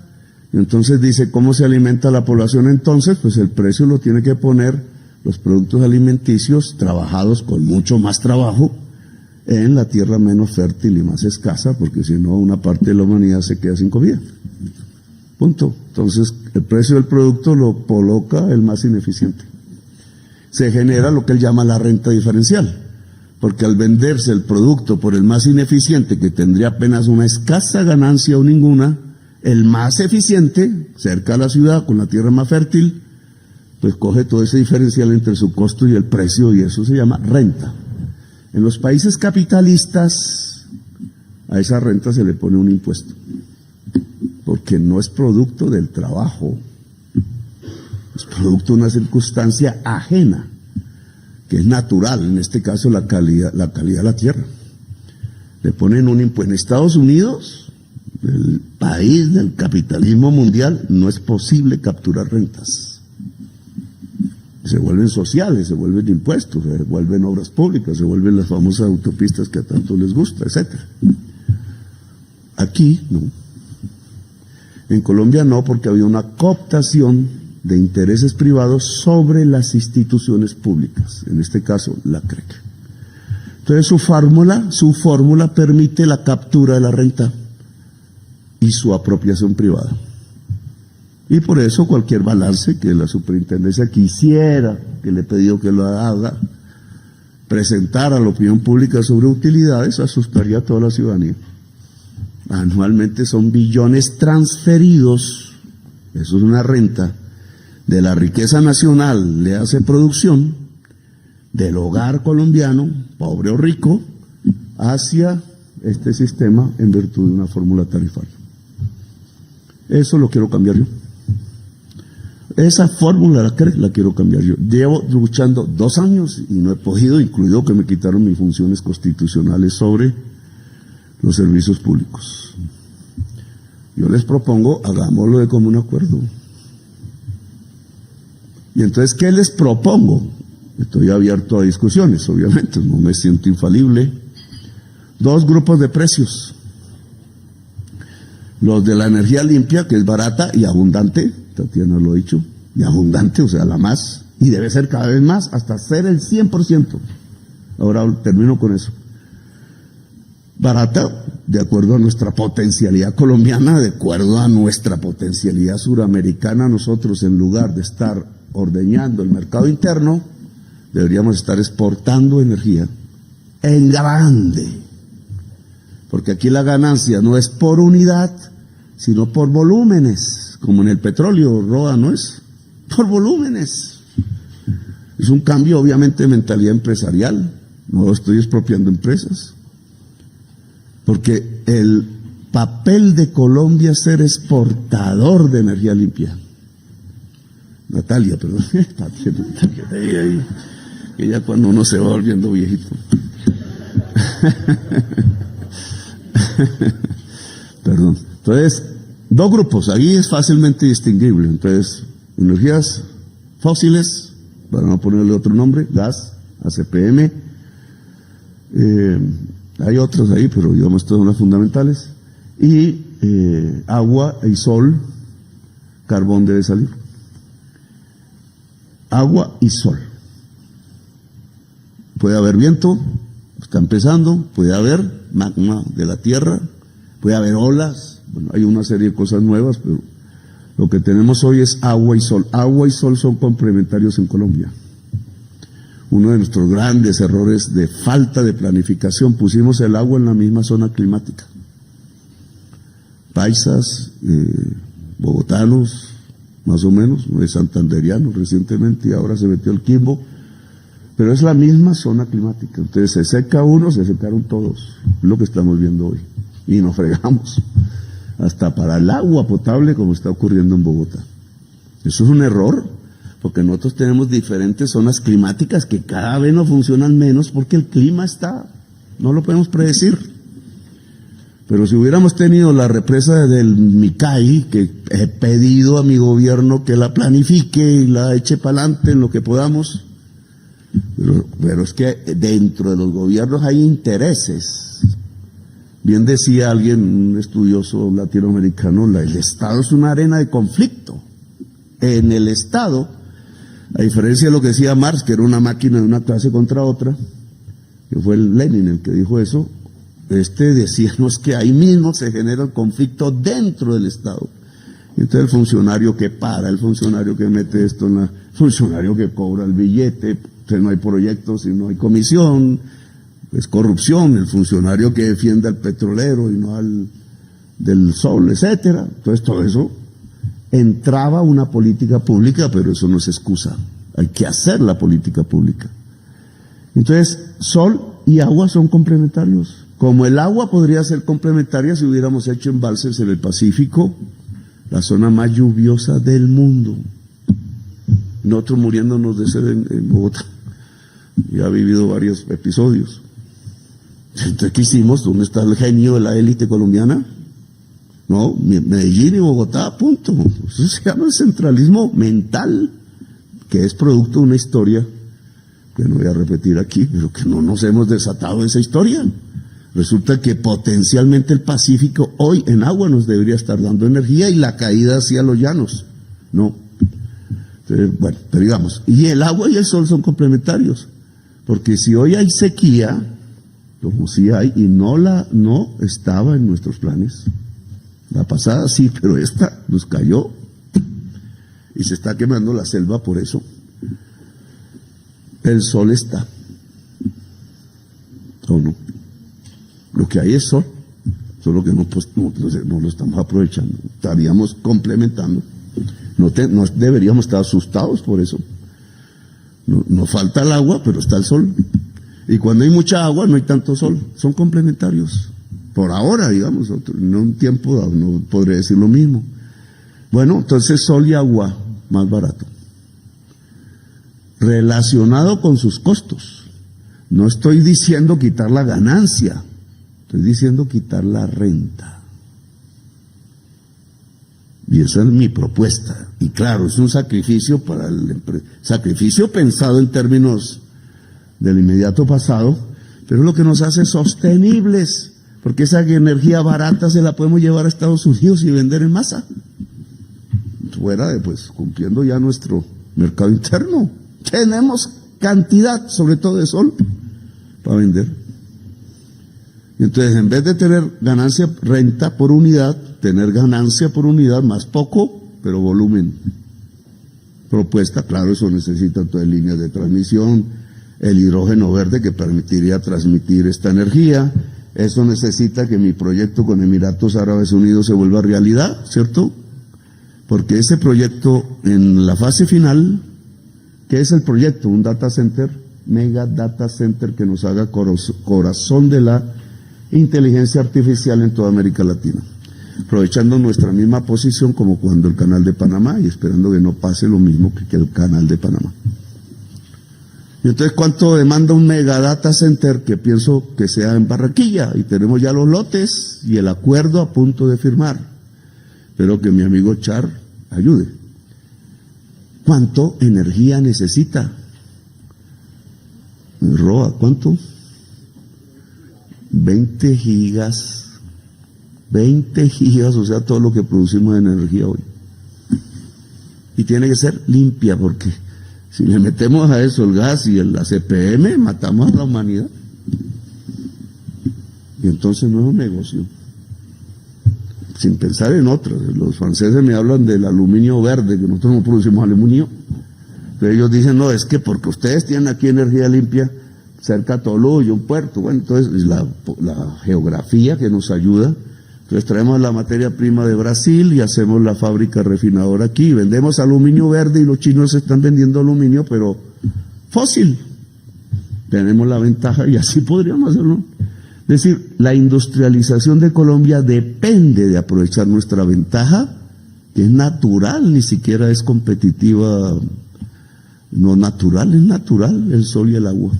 Y entonces dice, ¿cómo se alimenta la población entonces? Pues el precio lo tiene que poner los productos alimenticios trabajados con mucho más trabajo en la tierra menos fértil y más escasa, porque si no una parte de la humanidad se queda sin comida. Punto. Entonces el precio del producto lo coloca el más ineficiente. Se genera lo que él llama la renta diferencial, porque al venderse el producto por el más ineficiente, que tendría apenas una escasa ganancia o ninguna, el más eficiente, cerca de la ciudad, con la tierra más fértil, pues coge todo ese diferencial entre su costo y el precio, y eso se llama renta. En los países capitalistas, a esa renta se le pone un impuesto, porque no es producto del trabajo, es producto de una circunstancia ajena, que es natural, en este caso la calidad de la tierra. Le ponen un impuesto. En Estados Unidos, el país del capitalismo mundial, no es posible capturar rentas. Se vuelven sociales, se vuelven impuestos, se vuelven obras públicas, se vuelven las famosas autopistas que a tanto les gusta, etc. Aquí no. En Colombia no, porque había una cooptación de intereses privados sobre las instituciones públicas, en este caso la CREC. Entonces su fórmula permite la captura de la renta y su apropiación privada. Y por eso cualquier balance que la superintendencia quisiera, que le he pedido que lo haga, presentar a la opinión pública sobre utilidades, asustaría a toda la ciudadanía. Anualmente son billones transferidos, eso es una renta, de la riqueza nacional, le hace producción, del hogar colombiano, pobre o rico, hacia este sistema en virtud de una fórmula tarifaria. Eso lo quiero cambiar yo. Esa fórmula la quiero cambiar yo. Llevo luchando 2 años y no he podido, incluido que me quitaron mis funciones constitucionales sobre los servicios públicos. Yo les propongo, hagámoslo de común acuerdo. Y entonces, ¿qué les propongo? Estoy abierto a discusiones, obviamente, no me siento infalible. 2 grupos de precios. Los de la energía limpia, que es barata y abundante, Tatiana lo ha dicho, y abundante, o sea, la más, y debe ser cada vez más, hasta ser el 100%. Ahora termino con eso. Barata, de acuerdo a nuestra potencialidad colombiana, de acuerdo a nuestra potencialidad suramericana, nosotros en lugar de estar ordeñando el mercado interno, deberíamos estar exportando energía en grande, porque aquí la ganancia no es por unidad, sino por volúmenes, como en el petróleo, Roa, ¿no es? Por volúmenes. Es un cambio obviamente de mentalidad empresarial, no estoy expropiando empresas, porque el papel de Colombia es ser exportador de energía limpia. Natalia, perdón, Natalia, que ya cuando uno se va volviendo viejito. Perdón. Entonces, 2 grupos, ahí es fácilmente distinguible. Entonces, energías fósiles, para no ponerle otro nombre, gas, ACPM, hay otros ahí, pero digamos estos son las fundamentales, y agua y sol, carbón debe salir. agua y sol. Puede haber viento, está empezando, puede haber magma de la tierra, puede haber olas, bueno, hay una serie de cosas nuevas, pero lo que tenemos hoy es agua y sol. Agua y sol son complementarios en Colombia. Uno de nuestros grandes errores de falta de planificación, pusimos el agua en la misma zona climática. Paisas, bogotanos, más o menos, santanderianos recientemente, y ahora se metió el Quimbo, pero es la misma zona climática. Entonces se seca uno, se secaron todos, es lo que estamos viendo hoy, y nos fregamos, hasta para el agua potable como está ocurriendo en Bogotá. Eso es un error, porque nosotros tenemos diferentes zonas climáticas que cada vez no funcionan menos porque el clima no lo podemos predecir. Pero si hubiéramos tenido la represa del Micay, que he pedido a mi gobierno que la planifique y la eche para adelante en lo que podamos, pero es que dentro de los gobiernos hay intereses. Bien decía alguien, un estudioso latinoamericano, el Estado es una arena de conflicto. En el Estado, a diferencia de lo que decía Marx, que era una máquina de una clase contra otra, que fue el Lenin el que dijo eso, decía, no, es que ahí mismo se genera el conflicto dentro del Estado. Y entonces el funcionario que para, el funcionario que mete esto, el funcionario que cobra el billete, entonces no hay proyectos y no hay comisión, es corrupción, el funcionario que defiende al petrolero y no al del sol, etcétera. Entonces todo eso entraba una política pública, pero eso no es excusa, hay que hacer la política pública. Entonces, sol y agua son complementarios. Como el agua podría ser complementaria si hubiéramos hecho embalses en el Pacífico, la zona más lluviosa del mundo. Nosotros muriéndonos de sed en Bogotá. Ya ha vivido varios episodios. Entonces, ¿qué hicimos? ¿Dónde está el genio de la élite colombiana? No, Medellín y Bogotá, punto. Eso se llama el centralismo mental, que es producto de una historia que no voy a repetir aquí, pero que no nos hemos desatado de esa historia. Resulta que potencialmente el Pacífico hoy en agua nos debería estar dando energía y la caída hacia los llanos. No. Entonces, bueno, pero digamos, y el agua y el sol son complementarios, porque si hoy hay sequía, como si hay, y no estaba en nuestros planes. La pasada sí, pero esta nos cayó y se está quemando la selva por eso. El sol está. ¿O no? Lo que hay es sol, solo que no lo estamos aprovechando. Estaríamos complementando. No deberíamos estar asustados por eso. Nos falta el agua, pero está el sol. Y cuando hay mucha agua, no hay tanto sol. Son complementarios. Por ahora, digamos, en un tiempo no podré decir lo mismo. Bueno, entonces sol y agua, más barato. Relacionado con sus costos. No estoy diciendo quitar la ganancia, estoy diciendo quitar la renta. Y esa es mi propuesta. Y claro, es un sacrificio para sacrificio pensado en términos del inmediato pasado, pero es lo que nos hace sostenibles, porque esa energía barata se la podemos llevar a Estados Unidos y vender en masa, fuera de, pues, cumpliendo ya nuestro mercado interno. Tenemos cantidad, sobre todo de sol, para vender. Y entonces, en vez de tener ganancia, renta por unidad, tener ganancia por unidad, más poco, pero volumen. Propuesta, claro, eso necesita entonces líneas de transmisión, el hidrógeno verde que permitiría transmitir esta energía. Eso necesita que mi proyecto con Emiratos Árabes Unidos se vuelva realidad, ¿cierto? Porque ese proyecto en la fase final, ¿qué es el proyecto? Un data center, mega data center que nos haga corazón de la inteligencia artificial en toda América Latina, aprovechando nuestra misma posición como cuando el Canal de Panamá y esperando que no pase lo mismo que el Canal de Panamá. Y entonces, ¿cuánto demanda un mega data center? Que pienso que sea en Barranquilla, y tenemos ya los lotes y el acuerdo a punto de firmar. Espero que mi amigo Char ayude. ¿Cuánto energía necesita? Roa, ¿cuánto? 20 gigas. 20 gigas, o sea, todo lo que producimos de energía hoy. Y tiene que ser limpia, porque Si le metemos a eso el gas y la CPM, matamos a la humanidad. Y entonces no es un negocio. Sin pensar en otros. Los franceses me hablan del aluminio verde, que nosotros no producimos aluminio. Pero ellos dicen, no, es que porque ustedes tienen aquí energía limpia, cerca a Toluca, un puerto. Bueno, entonces la geografía que nos ayuda. Entonces traemos la materia prima de Brasil y hacemos la fábrica refinadora aquí. Vendemos aluminio verde y los chinos están vendiendo aluminio, pero fósil. Tenemos la ventaja y así podríamos hacerlo. Es decir, la industrialización de Colombia depende de aprovechar nuestra ventaja, que es natural, ni siquiera es competitiva. No natural, es natural, el sol y el agua.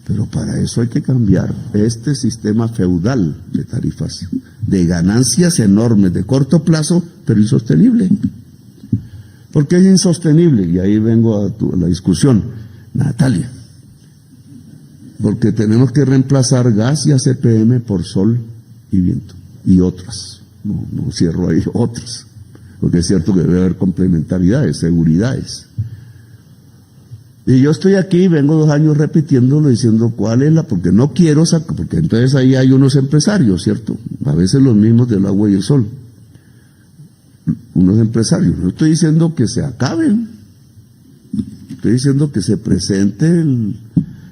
Pero para eso hay que cambiar este sistema feudal de tarifas, de ganancias enormes de corto plazo, pero insostenible. ¿Por qué es insostenible? Y ahí vengo a la discusión, Natalia. Porque tenemos que reemplazar gas y ACPM por sol y viento, y otras. No cierro ahí, otras. Porque es cierto que debe haber complementariedades, seguridades. Y yo estoy aquí, vengo 2 años repitiéndolo, diciendo cuál es porque no quiero sacar, porque entonces ahí hay unos empresarios, ¿cierto? A veces los mismos del agua y el sol. Unos empresarios. No estoy diciendo que se acaben. Estoy diciendo que se presente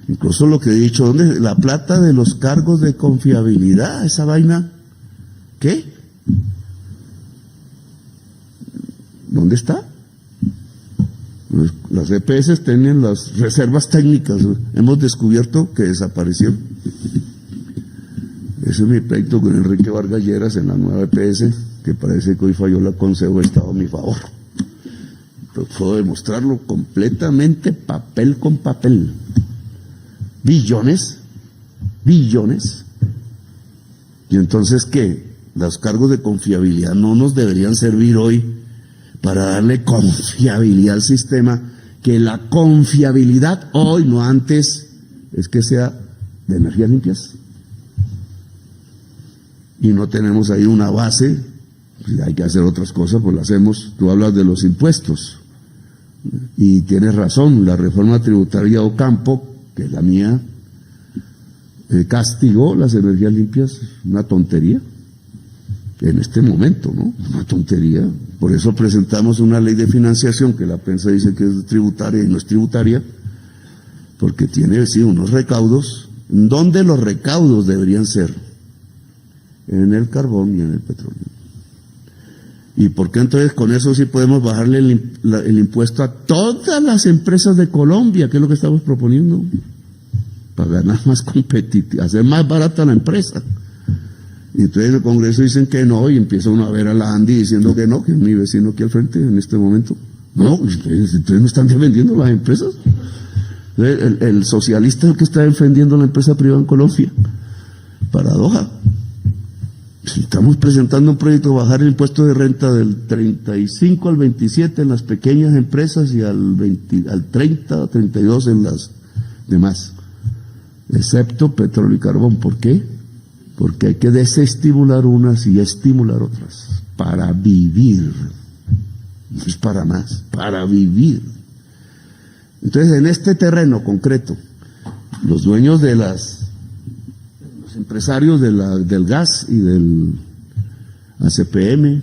incluso lo que he dicho, ¿dónde? La plata de los cargos de confiabilidad, esa vaina. ¿Qué? ¿Dónde está? Las EPS tienen las reservas técnicas, hemos descubierto que desaparecieron. Ese es mi pleito con Enrique Vargas Lleras en la nueva EPS, que parece que hoy falló la Consejo de Estado a mi favor. Pero puedo demostrarlo completamente, papel con papel. Billones. Y entonces, ¿qué? Los cargos de confiabilidad no nos deberían servir hoy para darle confiabilidad al sistema, que la confiabilidad hoy, no antes, es que sea de energías limpias. Y no tenemos ahí una base, pues hay que hacer otras cosas, pues lo hacemos. Tú hablas de los impuestos, y tienes razón, la reforma tributaria Ocampo, que es la mía, castigó las energías limpias, una tontería. En este momento, ¿no? Una tontería. Por eso presentamos una ley de financiación que la prensa dice que es tributaria y no es tributaria, porque tiene, sí, unos recaudos. ¿Dónde los recaudos deberían ser? En el carbón y en el petróleo. ¿Y por qué entonces con eso sí podemos bajarle el impuesto a todas las empresas de Colombia, que es lo que estamos proponiendo? Para ganar más competitividad, hacer más barata la empresa. Y entonces en el Congreso dicen que no, y empieza uno a ver a la Andy diciendo que no, que es mi vecino aquí al frente en este momento. No, entonces no están defendiendo las empresas. El socialista es el que está defendiendo la empresa privada en Colombia. Paradoja. Si estamos presentando un proyecto de bajar el impuesto de renta del 35 al 27 en las pequeñas empresas y al 30, 32 en las demás, excepto petróleo y carbón. ¿Por qué? Porque hay que desestimular unas y estimular otras para vivir. No es para más, para vivir. Entonces, en este terreno concreto, los dueños de los empresarios del gas y del ACPM,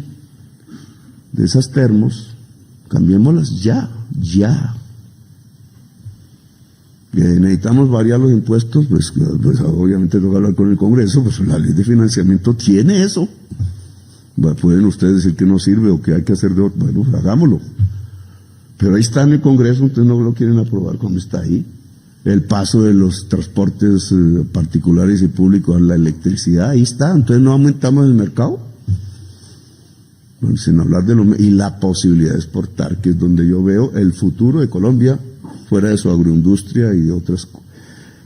de esas termos, cambiémoslas ya. Necesitamos variar los impuestos, pues obviamente tengo que hablar con el Congreso, pues la ley de financiamiento tiene eso. Bueno, pueden ustedes decir que no sirve o que hay que hacer de otro, bueno, hagámoslo. Pero ahí está en el Congreso, ustedes no lo quieren aprobar cuando está ahí. El paso de los transportes particulares y públicos a la electricidad, ahí está, entonces no aumentamos el mercado. Bueno, sin hablar y la posibilidad de exportar, que es donde yo veo el futuro de Colombia, fuera de su agroindustria y de otras cosas.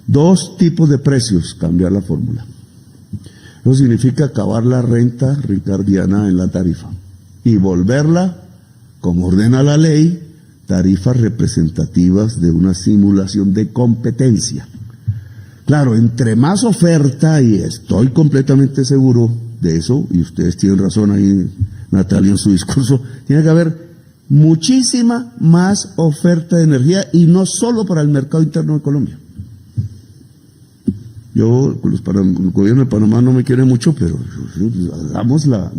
2 tipos de precios, cambiar la fórmula. Eso significa acabar la renta ricardiana en la tarifa y volverla, como ordena la ley, tarifas representativas de una simulación de competencia. Claro, entre más oferta, y estoy completamente seguro de eso, y ustedes tienen razón ahí, Natalia, en su discurso, tiene que haber muchísima más oferta de energía, y no solo para el mercado interno de Colombia. Yo, el gobierno de Panamá no me quiere mucho, pero hagamos la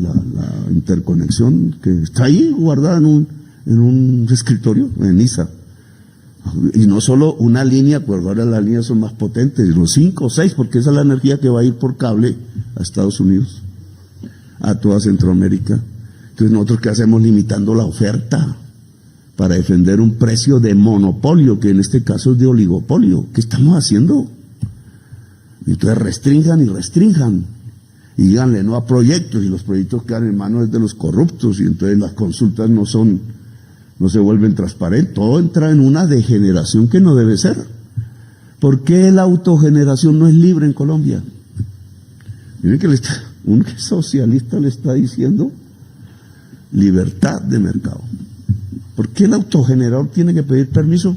interconexión que está ahí guardada en un escritorio, en ISA. Y no solo una línea, pues ahora las líneas son más potentes, los 5 o 6, porque esa es la energía que va a ir por cable a Estados Unidos, a toda Centroamérica. Entonces, ¿nosotros qué hacemos? Limitando la oferta para defender un precio de monopolio, que en este caso es de oligopolio. ¿Qué estamos haciendo? Entonces restrinjan y restrinjan, y díganle no a proyectos, y los proyectos quedan en manos de los corruptos, y entonces las consultas no se vuelven transparentes. Todo entra en una degeneración que no debe ser. ¿Por qué la autogeneración no es libre en Colombia? Miren que un socialista le está diciendo libertad de mercado. ¿Por qué el autogenerador tiene que pedir permiso?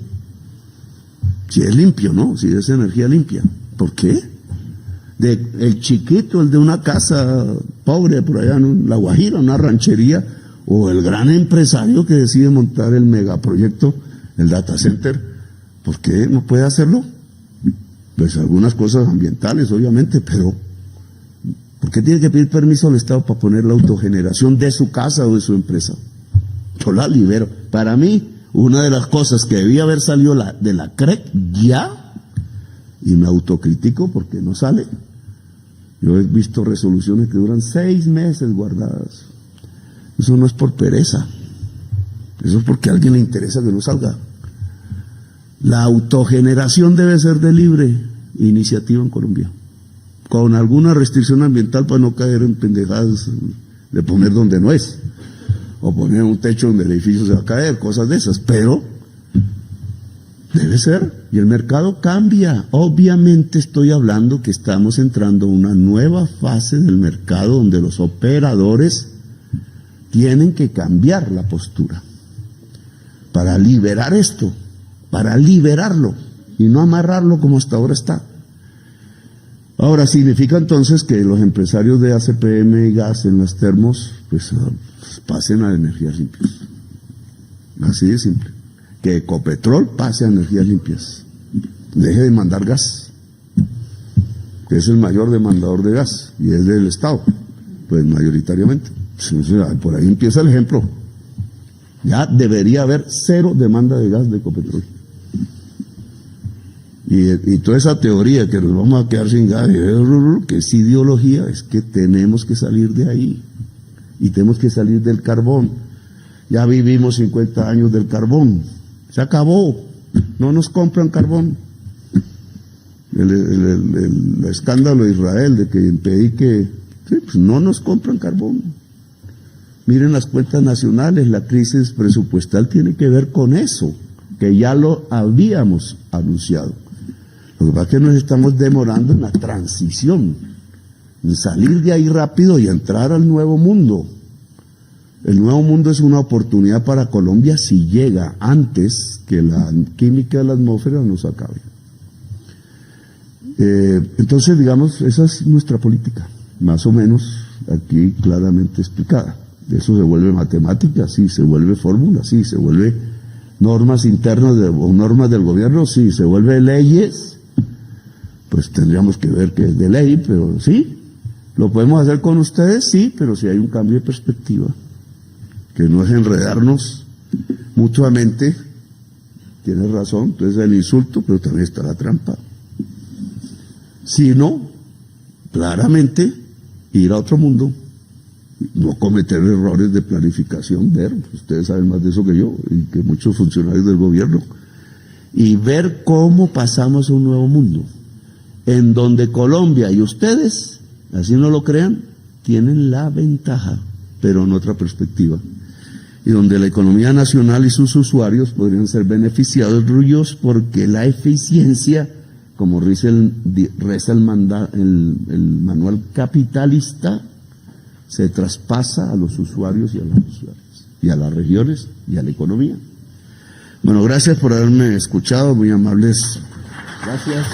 Si es limpio, ¿no? Si es energía limpia. ¿Por qué? El chiquito, el de una casa pobre por allá en La Guajira, una ranchería, o el gran empresario que decide montar el megaproyecto, el data center, ¿por qué no puede hacerlo? Pues algunas cosas ambientales, obviamente, pero ¿por qué tiene que pedir permiso al Estado para poner la autogeneración de su casa o de su empresa? Yo la libero. Para mí, una de las cosas que debía haber salido de la CREC ya, y me autocritico porque no sale. Yo he visto resoluciones que duran 6 meses guardadas. Eso no es por pereza, eso es porque a alguien le interesa que no salga. La autogeneración debe ser de libre iniciativa en Colombia, con alguna restricción ambiental para no caer en pendejadas de poner donde no es, o poner un techo donde el edificio se va a caer, cosas de esas, pero debe ser, y el mercado cambia. Obviamente estoy hablando que estamos entrando a una nueva fase del mercado donde los operadores tienen que cambiar la postura para liberar esto, para liberarlo y no amarrarlo como hasta ahora está. Ahora, significa entonces que los empresarios de ACPM y gas en las termos pues pasen a energías limpias. Así de simple. Que Ecopetrol pase a energías limpias. Deje de mandar gas, que es el mayor demandador de gas y es del Estado, pues mayoritariamente. Por ahí empieza el ejemplo. Ya debería haber 0 demanda de gas de Ecopetrol. Y toda esa teoría que nos vamos a quedar sin gas, que es ideología, es que tenemos que salir de ahí. Y tenemos que salir del carbón. Ya vivimos 50 años del carbón. Se acabó. No nos compran carbón. El escándalo de Israel de que impedí que... Sí, pues no nos compran carbón. Miren las cuentas nacionales, la crisis presupuestal tiene que ver con eso, que ya lo habíamos anunciado. Lo que pasa es que nos estamos demorando en la transición, en salir de ahí rápido y entrar al nuevo mundo. El nuevo mundo es una oportunidad para Colombia si llega antes que la química de la atmósfera nos acabe. Entonces, digamos, esa es nuestra política, más o menos aquí claramente explicada. Eso se vuelve matemática, sí, se vuelve fórmula, sí, se vuelve normas internas o normas del gobierno, sí, se vuelve leyes, pues tendríamos que ver que es de ley, pero sí, lo podemos hacer con ustedes, sí, pero si hay un cambio de perspectiva, que no es enredarnos mutuamente. Tienes razón, entonces el insulto, pero también está la trampa. Si no, claramente ir a otro mundo, no cometer errores de planificación, ver, ustedes saben más de eso que yo y que muchos funcionarios del gobierno, y ver cómo pasamos a un nuevo mundo, en donde Colombia y ustedes, así no lo crean, tienen la ventaja, pero en otra perspectiva, y donde la economía nacional y sus usuarios podrían ser beneficiados porque la eficiencia, como reza el manual capitalista, se traspasa a los usuarios y a las usuarias, y a las regiones y a la economía. Bueno, gracias por haberme escuchado, muy amables. Gracias.